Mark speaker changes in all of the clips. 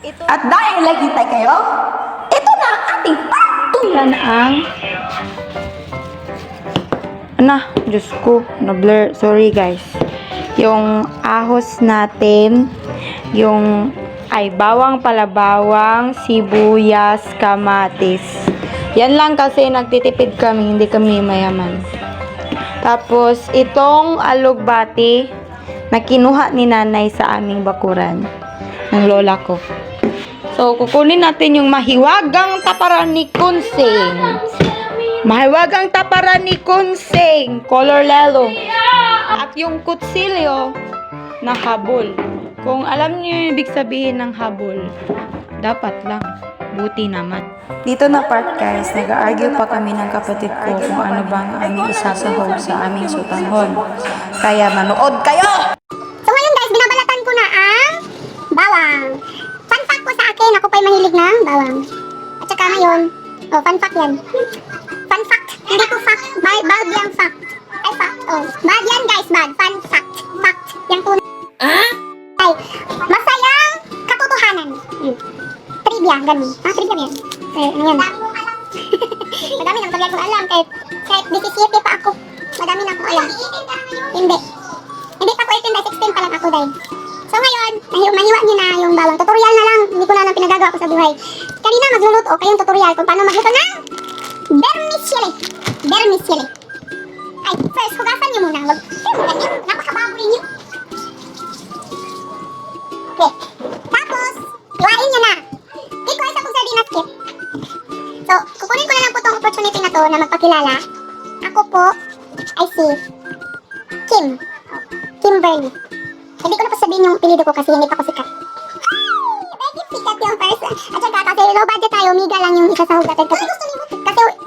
Speaker 1: At dahil naghintay kayo, ito na ang ating pagtulan ang... Diyos ko, na-blur. Sorry guys. Yung ahos natin, yung bawang palabawang, sibuyas, kamatis. Yan lang kasi nagtitipid kami, hindi kami mayaman. Tapos, itong alugbati na kinuha ni nanay sa aming bakuran ng lola ko. So, kukunin natin yung mahiwagang taparan ni Kunsing. Mahiwagang taparan ni Kunsing, color lelo. At yung kutsilyo na habol. Kung alam niyo yung ibig sabihin ng habol, dapat lang. Buti naman. Dito na part guys, nag-argue pa kami ng kapatid ko kung ano bang aming isasahog sa aming sutanghon. Kaya manood kayo!
Speaker 2: So ngayon guys, binabalatan ko na ang bawang. Fun fact po sa akin, ako pa'y mahilig ng bawang. At saka ngayon, fun fact yan. Fun fact, hindi ko fact, bad yung fact. Ay fact, bad yan guys, bad. Fun fact, fact. Yung tunay. Ay, masayang katotohanan. Trivia, ganun. Trivia yan. Ano yan? Madami nang trivia kong alam. Kahit 17 pa ako. Madami na akong alam. Hindi. Hindi pa ako 18 dahil 16 pa lang ako dahil. So ngayon, mahiwa niyo na yung bawang. Tutorial na lang. Hindi ko na lang pinagagawa ko sa buhay. Kanina magluluto kayong tutorial kung paano magluto ng vermicelli. Vermicelli. Ay, first, hugasan niyo muna. Huwag ganyan. Napakababoy niyo. Okay. Tapos, iwain niyo na. Take ko isa kong sardinas skip. So, kukunin ko na lang po itong opportunity na to na magpakilala. Ako po ay si Kimberly. Hindi ko na po sabihin yung pilido ko kasi hindi pa ko sikat. Medyo sikat yung person. At saka kasi low budget tayo, miga lang yung isasahog natin. Kasi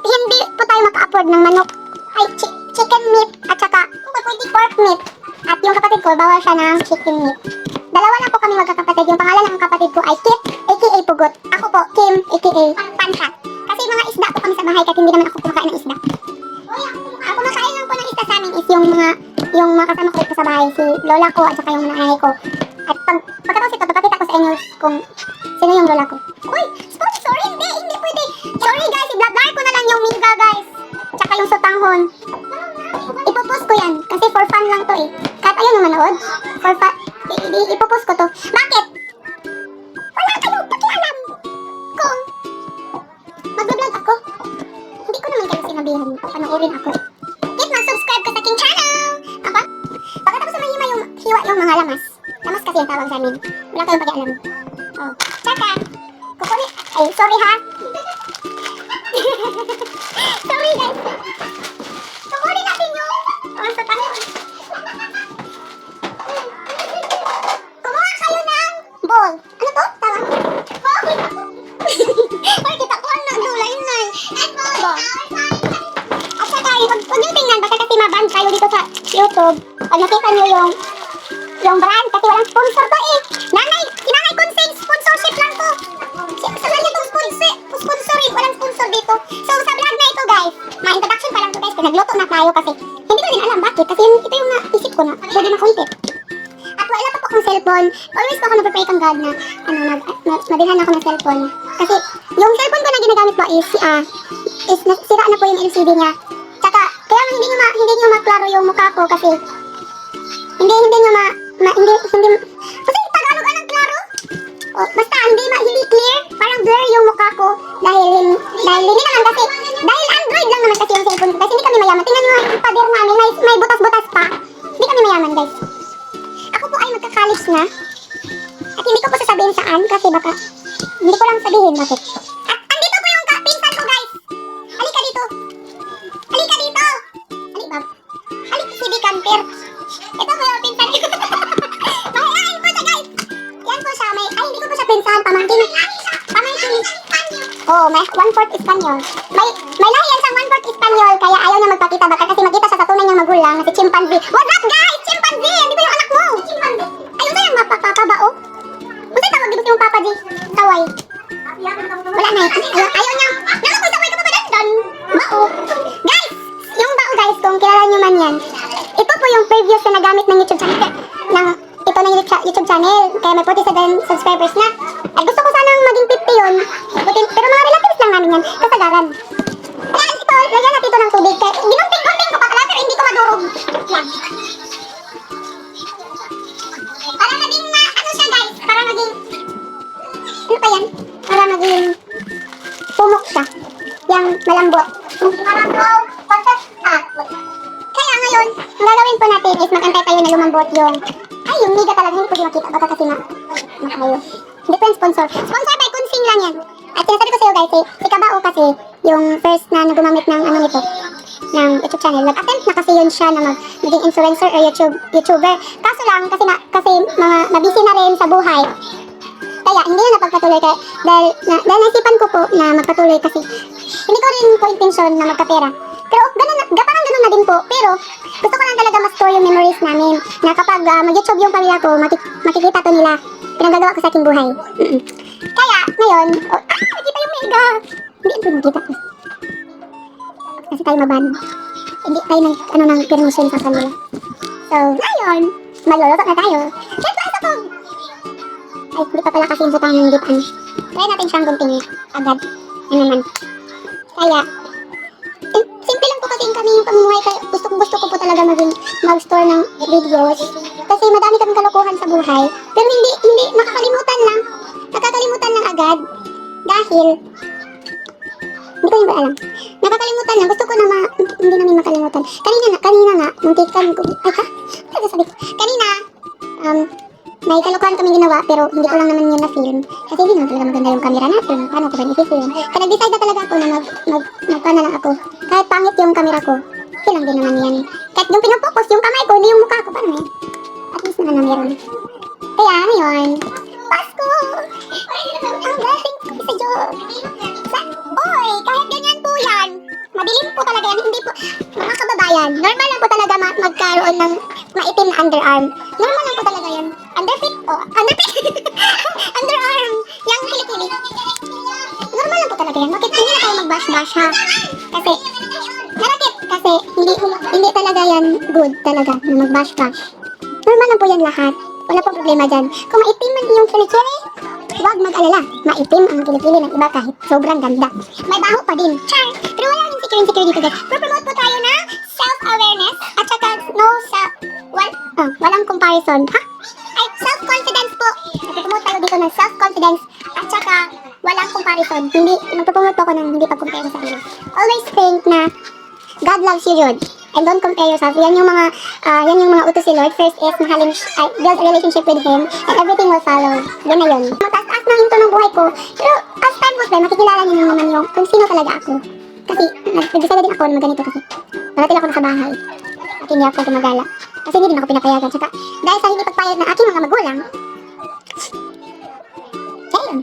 Speaker 2: hindi po tayo maka-afford ng manok. Ay, chicken meat at saka pork meat. At yung kapatid ko, bawal siya ng chicken meat. Dalawa lang po kami magkakapatid. Yung pangalan ng kapatid ko ay Kit, aka Pugot. Ako po, Kim, aka Pansat. Kasi mga isda po kami sa bahay kahit hindi naman ako kumakain ng isda. Ang kumakain lang po ng isda sa amin is yung mga kasama ko dito sa bahay, si lola ko at saka yung nanay ko. At pagkatapos ito, papakita ko sa inyo kung sino yung lola ko. Uy! Sponsor! Hindi pwede! Sorry guys, i-vlog ko na lang yung miga guys. At saka yung sutanghon. Ipopost ko yan kasi for fun lang to eh. Kahit ayaw nyo manood, for fun, ipopost ko to. Bakit? Wala kayong pakialam kung mag-vlog ako. Hindi ko naman kayo sinabihan, panoorin ako. Hit mag-subscribe ka sa aking channel! Pagkatapos na mahima yung hiwa yung mga lamas. Lamas kasi yung tawag sa amin. Wala kayong pakialam. Tsaka, kukunin, sorry ha. Sorry guys. Kukunin natin yung sa tanong. Kumuha kayo ng bowl. Ano to? Tama? Bowl. Ay, kita ko na dulay na bowl. At saka, huwag nyo tingnan, basta kasi maban kayo dito sa YouTube. Pag nakita nyo yung brand, kasi walang sponsor to eh. Si Nanay Kunsing, sponsorship lang to. Saan nyo itong sponsorin? Walang sponsor dito. So, sa vlog na ito guys, ma-introduction pa lang to guys, nagluto na tayo kasi hindi ko din alam bakit. Kasi ito yung naisip ko na pwede makuntit. At wala pa po akong cellphone. Always po ako nag-pray kang God na madilhan ako ng cellphone. Kasi yung cellphone ko na ginagamit po is sira na po yung LCD niya. Tsaka, kaya hindi nyo maklaro yung mukha ko kasi hindi kasi Tagalog anong klaro? Basta hindi clear, parang blur yung mukha ko dahil hindi naman kasi dahil Android lang naman kasi yung cellphone ko kasi hindi kami mayaman. Tingnan nyo yung pader namin, may butas-butas pa. Hindi kami mayaman guys. Ako po ay magka-college na at hindi ko po sasabihin saan kasi baka hindi ko lang sabihin bakit. At andito po yung pinsan ko guys. Halika dito. Halika dito. Halika si Bikanter. Ito po yung pinsan ko. Mahihain po siya guys. Yan po siya. Hindi ko po siya pinsan. Pamangkin. May 1/4 Espanyol. May lahi yan siyang 1/4 Espanyol. Kaya ayaw niya magpakita. Baka kasi magkita siya sa tunay niyang magulang na si Chimpanzee. What's up guys? Chimpanzee! Hindi ba yung anak mo? Ayun na yung papa ba oh? Kasi tawag dito yung papa di. Saway. Wala na eh. Ayaw niya. Nalakoy saway ka pa ba dandan? Bao. Guys! Yung bao guys, kung kilala niyo man yan. Ito po yung previous na nagamit ng YouTube channel. Ito na yung YouTube channel. Kaya may 47 subscribers na. At gusto ko sumambot yung, ay, yung Miga talaga, hindi ko din makita. Baka kasi makayo. Hindi po yung sponsor. Sponsor by Kunsing lang yan. At sinasabi ko sa'yo guys, si Kabao kasi, yung first na gumamit ng ano nito, ng YouTube channel. Nag-attempt na kasi yun siya na maging influencer or YouTuber. Kaso lang, kasi mga mabisi na rin sa buhay. Kaya hindi na napagpatuloy dahil naisipan ko po na magpatuloy kasi hindi ko rin po intensyon na magkapera. Pero parang ganun na din po. Pero gusto ko lang talaga ma-store yung memories namin na kapag mag-YouTube yung pamilya ko, makikita to nila. Pinagagawa ko sa aking buhay. Kaya ngayon, nakikita yung Mega. Hindi ito nakita ko. Kasi tayo maban. Hindi tayo ng permission sa kanila. So, ngayon, magluluto na tayo. Let's go sa ay, hindi pa pala kasi yung butang ng dipan. Try natin siyang guntingin agad. Ano naman. Kaya, simple lang po kasi kami yung pamumuhay. Kaya gusto ko po talaga mag-store ng videos. Kasi madami kaming kalokohan sa buhay. Pero hindi, nakakalimutan lang. Nakakalimutan lang agad. Dahil, hindi ko yun ba alam. Nakakalimutan lang. Gusto ko na hindi namin makalimutan. Kanina nga, muntikan ko. Ay ha? Ano sabi ko? Kanina, may kalokohan kaming ginawa pero hindi ko lang naman yun na-film. Kasi hindi naman talaga maganda yung camera natin. Paano ko ba i-film? Kaya nag-decide na talaga ako na magpana lang ako. Kahit pangit yung camera ko, okay lang din naman yan. Kahit yung pinopokus yung kamay ko, hindi yung mukha ko. Paano yan? At least naman na meron. Kaya ano yun? Pasko! Ang blessing ko sa Diyos. Oy, kahit ganyan po yan. Madilim po talaga yan. Hindi po, mga kababayan, normal lang po talaga magkaroon ng maitim na underarm. Normal lang po talaga yan. Underfit, underarm. Yang kilikili. Normal lang po talaga yan. Bakit hindi na tayo mag-bash-bash ha? Kasi, narakit. Kasi, hindi talaga yan good talaga na mag-bash-bash. Normal lang po yan lahat. Wala pong problema dyan. Kung maitim man yung kilikili, huwag mag-alala. Maitim ang kilikili ng iba kahit sobrang ganda. May baho pa din. Char! Pero wala rin insecure dito guys. Promote po tayo na self-awareness at saka walang comparison. Ha? Ay, self-confidence po. Nagpo-promote tayo dito ng self-confidence at saka walang comparison. Nagpo-promote po ako ng hindi pag-compare sa sarili. Always think na God loves you, Jude. And don't compare yourself. Yan yung mga utos si Lord. First is build a relationship with Him and everything will follow. Yan na yun. Mataas na hinto ng buhay ko. Pero as time goes by, makikilala niyo naman yung kung sino talaga ako. Kasi nag-decide din ako na ganito kasi narating ako na sa bahay. At hindi ako gumagala. Kasi hindi din ako pinapayagan. Saka dahil sa hindi pagpayag ng aking mga magulang, kaya yun.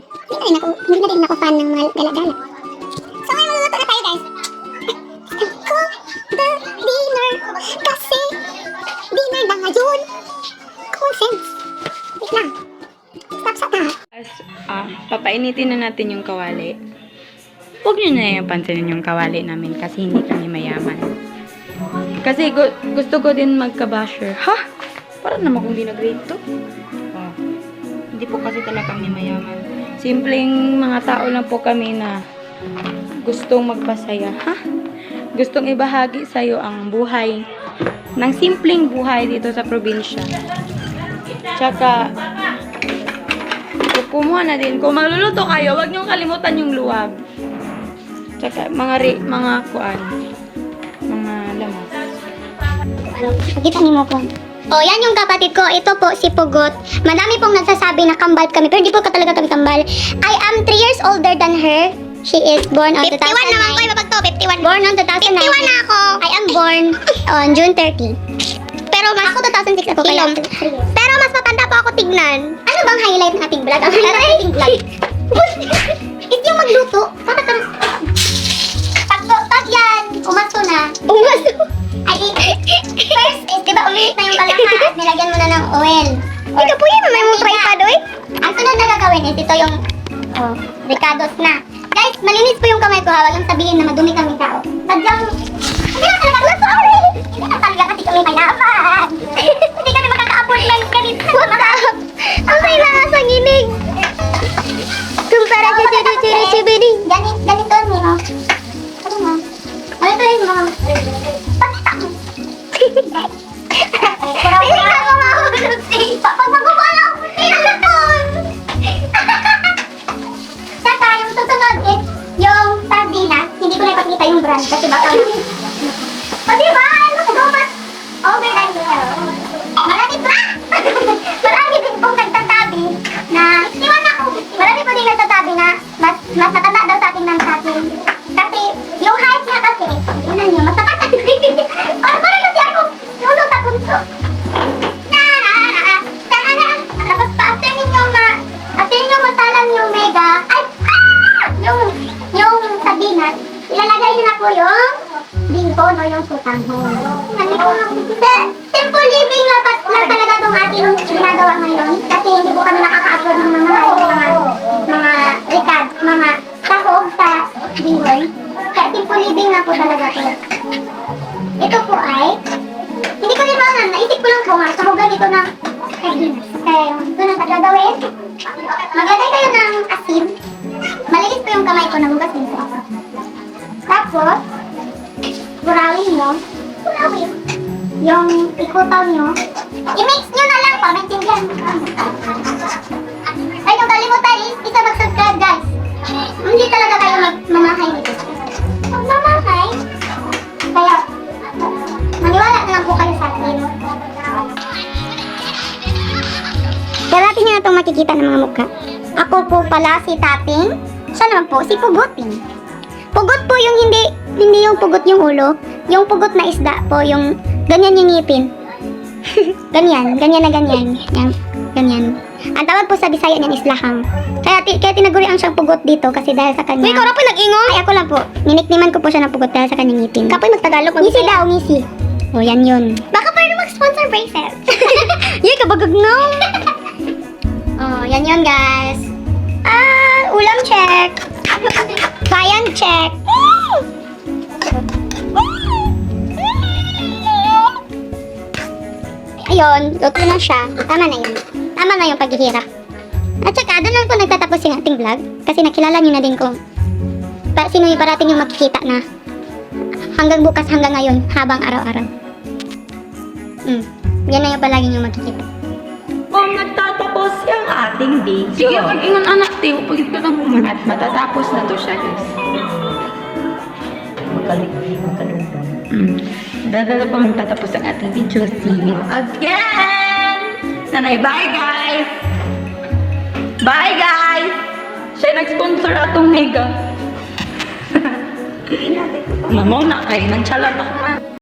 Speaker 2: Hindi na rin ako fan ng mga gala-gala. So ngayon magluluto na tayo guys. Cook the dinner. Kasi dinner na ngayon. Common sense. Wait lang. Stop sa taha.
Speaker 1: Papainitin na natin yung kawali. Huwag nyo na yung pansinin yung kawali namin kasi hindi kami mayaman. Kasi gusto ko din magka-basher. Ha? Parang naman kung di nag-grade to. Hindi po kasi talaga kami mayaman. Simpleng mga tao lang po kami na gustong magpasaya. Ha? Gustong ibahagi sa'yo ang buhay ng simpleng buhay dito sa probinsya. Tsaka kumuha na din. Kung magluluto kayo, huwag niyong kalimutan yung luwag. Tsaka mga lamas.
Speaker 2: Nakita niyo mo ko. Oh, yan yung kapatid ko. Ito po si Pugot. Madami pong nagsasabi na kambal kami, pero di po talaga kami kambal. I am 3 years older than her. She is born on 2009. 51 naman ko, ibabag to, 51. Born on 2009. 51 na ako. I am born on June 30. Pero mas ako 2006 ako kaya. Pero mas matanda pa ako tignan. Ano bang highlight ng ating vlog? Ang highlight ng ating vlog. Is yung magluto. Bakit ang... Tag yan. Umaso na. Umaso? Ay, first is, diba umilit na yung kalaka at nilagyan mo na ng oil. Ito po yan, may mong tripod, oy. Ang sunod na gagawin is ito yung ricados na. Guys, malinis po yung kamay ko ha. Huwag yung sabihin na madumi kami tao. Sadyang, hindi na talaga, sorry. Hindi na talaga kasi kami mayaman. Hindi kami makaka-afford ng ganito. Okay na nga sa nginig. Kumpara sa tiri-tiri-tiri. Ganito niyo. Ano mo? Ano ito yun mo? Pakita mo. Hindi ka kumahulog si pag magkukulang. Pinalaton. Saka yung susunod is yung sardinas. Hindi ko na ipakita yung brand kasi baka o diba? Ano ko mas over than well. Marami mas matanda daw sa akin ng sa akin. Kasi, yung height niya kasi, yun na niya, mas matanda. Parang kasi ako, nulog sa punso. Tapos pa, after ninyo masalang yung mega, yung sardinas, ilalagay niyo na po yung bingkon o yung sutanghon. Simple living lang talaga itong ating ginagawa ngayon. Kasi hindi po kami nakaka-upload ng mga recad, mga sahog sa bingkon. Kaya simple living lang po talaga ito. Ito po ay, hindi ko din mga naisip ko lang po nga, sahogan ito ng sardinas. Kaya ito na gagawin. Maglagay kayo ng asin. Malinis po yung kamay ko, nagugas din po ako. Tapos, burawin mo. Yung ikutan nyo. I-mix nyo na lang pa, maintindihan. Ay, kung kalimutan, isa mag-subscribe guys. Hindi talaga kayo mamahay nito. Mamahay? Kaya, maniwala na lang po kayo sa akin. Kaya natin nyo na itong makikita ng mga mukha. Ako po pala si Tating. Siya naman po si Pugutin. Pugot po yung hindi yung pugot yung ulo. Yung pugot na isda po, yung ganyan yung ngipin. ganyan na ganyan. Yan, ganyan. Ang tawag po sa Bisaya niyan is lahang. Kaya tinagurian siyang pugot dito kasi dahil sa kanya. Uy, ikaw na po nag-ingon? Ay, ako lang po. Ninikniman ko po siya ng pugot dahil sa kanyang ngipin. Kapoy magtagalog. Misi daw, misi. O, yan yun. Baka pwede mag-sponsor bracelet. Yay, kabagag no. Oh, yan yun guys. Ulam check. Bayan check. Ayun, luto na siya. Tama na yun. Tama na yung paghihirap. At saka, doon lang po nagtatapos yung ating vlog. Kasi nakilala nyo na din kung sino yung parating yung makikita na hanggang bukas, hanggang ngayon, habang araw-araw. Yan na yung palagi yung makikita.
Speaker 1: Kung nagtatapos yung ating video. Sige, pag-ingon anak, tiyo, pagit ka lang muna. At matatapos na to siya, guys. Dada pa magtatapos ang ating video. See you again! Nanay, bye guys! Bye guys! Siya nag-sponsor atong mega. Mamaw na kayo, nagsalat ako.